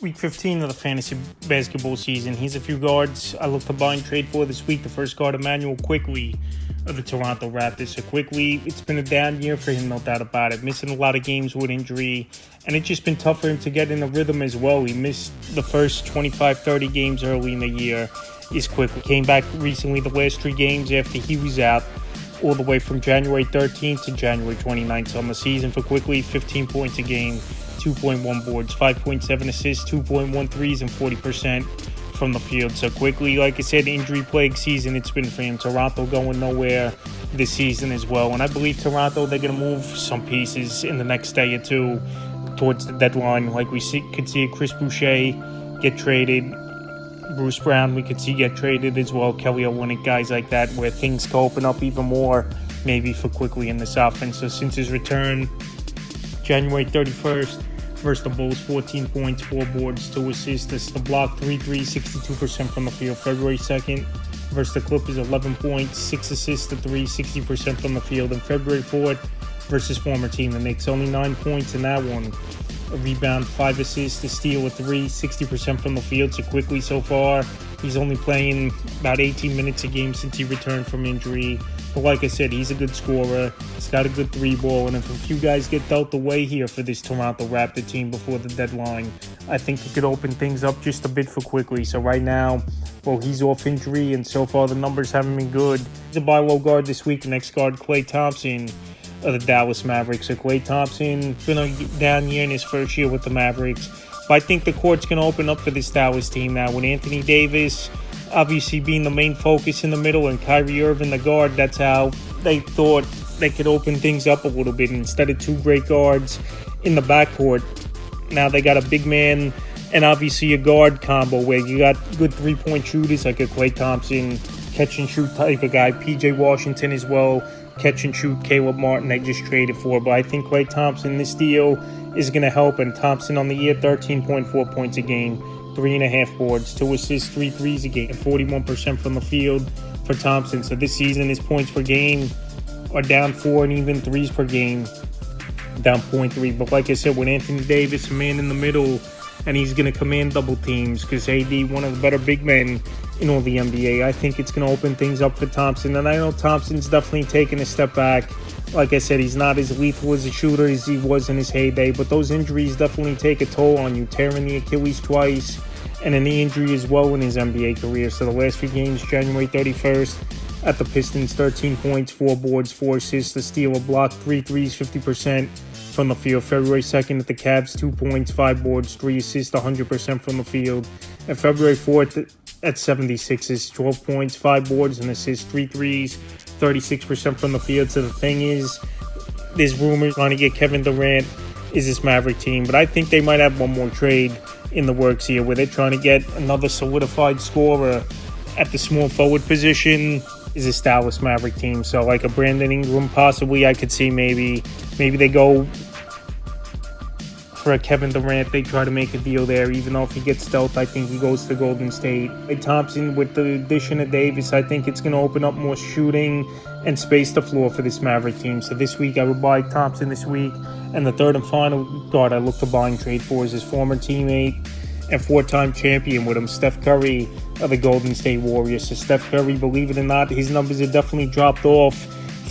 Week 15 of the fantasy basketball season. Here's a few guards I look to buy and trade for this week. The first guard, Immanuel Quickley of the Toronto Raptors. So Quickley, it's been a down year for him, no doubt about it. Missing a lot of games with injury, and it's just been tough for him to get in a rhythm as well. He missed the first 25-30 games early in the year. Is Quickley came back recently the last 3 games after he was out, all the way from January 13th to January 29th. So on the season for Quickley, 15 points a game, 2.1 boards, 5.7 assists, 2.1 threes, and 40% from the field. So Quickley, like I said, injury-plagued season it's been for him. Toronto going nowhere this season as well. And I believe Toronto, they're going to move some pieces in the next day or two towards the deadline. Like we could see Chris Boucher get traded. Bruce Brown, we could see get traded as well. Kelly Olynyk, guys like that, where things can open up even more, maybe for Quickley in this offense. So since his return, January 31st, versus the Bulls, 14 points, 4 boards, 2 assists. This is the block, 3 threes, 62% from the field. February 2nd, versus the Clippers, 11 points, 6 assists to 3, 60% from the field. And February 4th, versus former team, the Knicks, only 9 points in that one. A rebound, 5 assists, a steal, a 3, 60% from the field. So Quickley so far, he's only playing about 18 minutes a game since he returned from injury. But like I said, he's a good scorer. He's got a good 3-ball. And if a few guys get dealt away here for this Toronto Raptor team before the deadline, I think it could open things up just a bit for Quickley. So right now, well, he's off injury, and so far the numbers haven't been good. He's a buy low guard this week. Next guard, Klay Thompson of the Dallas Mavericks. So Klay Thompson, been a down year in his first year with the Mavericks. But I think the court's going to open up for this Dallas team now with Anthony Davis obviously being the main focus in the middle and Kyrie Irving the guard. That's how they thought they could open things up a little bit. Instead of 2 great guards in the backcourt, now they got a big man and obviously a guard combo where you got good 3-point shooters like a Klay Thompson, catch and shoot type of guy. PJ Washington as well, catch and shoot. Caleb Martin they just traded for. But I think Klay Thompson, this deal is going to help. And Thompson on the year, 13.4 points a game, 3.5 boards, 2 assists, 3 threes a game, 41% from the field for Thompson. So this season, his points per game are down 4, and even threes per game down 0.3. But like I said, with Anthony Davis, a man in the middle, and he's going to command double teams because AD, one of the better big men in all the NBA, I think it's going to open things up for Thompson. And I know Thompson's definitely taken a step back. Like I said, he's not as lethal as a shooter as he was in his heyday, but those injuries definitely take a toll on you. Tearing the Achilles twice and a knee injury as well in his NBA career. So the last few games, January 31st at the Pistons, 13 points, 4 boards, 4 assists, a steal, a block, 3 threes, 50% from the field. February 2nd at the Cavs, 2 points, 5 boards, 3 assists, 100% from the field. And February 4th at 76ers, 12 points, 5 boards, and assists, 3 threes, 36% from the field. So the thing is, there's rumors trying to get Kevin Durant is this Maverick team, but I think they might have one more trade in the works here where they're trying to get another solidified scorer at the small forward position. Is this Dallas Maverick team? So like a Brandon Ingram possibly, I could see maybe they go for a Kevin Durant. They try to make a deal there, even though if he gets dealt, I think he goes to Golden State. Thompson, with the addition of Davis, I think it's going to open up more shooting and space the floor for this Maverick team. So this week I would buy Thompson this week. And the third and final guard I look to buy and trade for is his former teammate and 4-time champion with him, Steph Curry of the Golden State Warriors. So Steph Curry, believe it or not, his numbers have definitely dropped off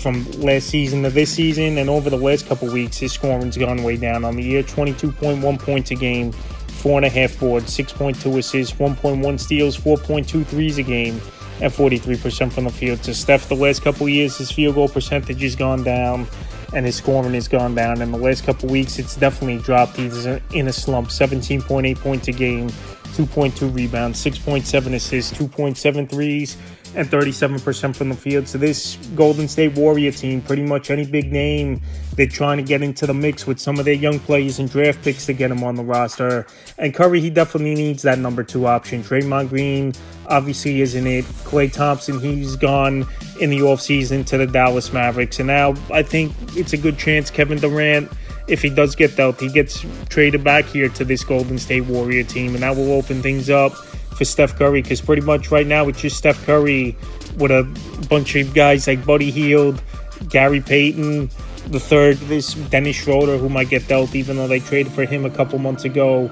from last season to this season, and over the last couple weeks, his scoring's gone way down. On the year, 22.1 points a game, 4.5 boards, 6.2 assists, 1.1 steals, 4.2 threes a game, and 43% from the field. So Steph, the last couple of years, his field goal percentage has gone down, and his scoring has gone down. In the last couple of weeks, it's definitely dropped. He's in a slump, 17.8 points a game, 2.2 rebounds, 6.7 assists, 2.7 threes, and 37% from the field. So this Golden State Warrior team, pretty much any big name, they're trying to get into the mix with some of their young players and draft picks to get them on the roster. And Curry, he definitely needs that number 2 option. Draymond Green obviously isn't it. Klay Thompson, he's gone in the offseason to the Dallas Mavericks. And now I think it's a good chance Kevin Durant, if he does get dealt, he gets traded back here to this Golden State Warrior team. And that will open things up for Steph Curry, because pretty much right now it's just Steph Curry with a bunch of guys like Buddy Hield, Gary Payton, the third, this Dennis Schroeder, who might get dealt, even though they traded for him a couple months ago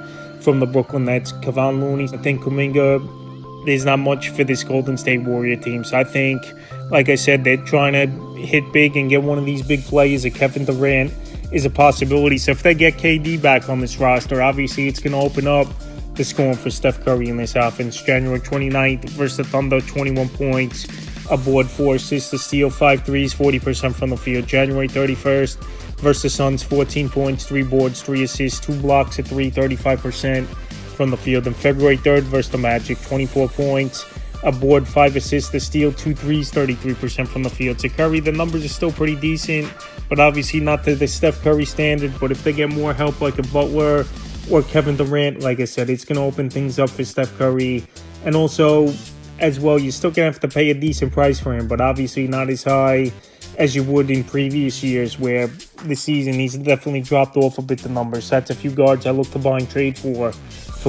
from the Brooklyn Nets, Kevon Looney. I think Kuminga, there's not much for this Golden State Warrior team. So I think, like I said, they're trying to hit big and get one of these big players. Kevin Durant is a possibility. So if they get KD back on this roster, obviously it's going to open up the scoring for Steph Curry in this offense. January 29th versus the Thunder, 21 points, a board, 4 assists, a steal, 5 threes, 40% from the field. January 31st versus the Suns, 14 points, 3 boards, 3 assists, 2 blocks, a 3, 35% from the field. And February 3rd versus the Magic, 24 points, a board, 5 assists, a steal, 2 threes, 33% from the field. To Curry, the numbers are still pretty decent, but obviously not to the Steph Curry standard. But if they get more help like a Butler or Kevin Durant, like I said, it's going to open things up for Steph Curry. And also, as well, you're still going to have to pay a decent price for him, but obviously not as high as you would in previous years where this season he's definitely dropped off a bit the numbers. So that's a few guards I look to buy and trade for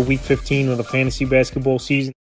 Week 15 of the fantasy basketball season.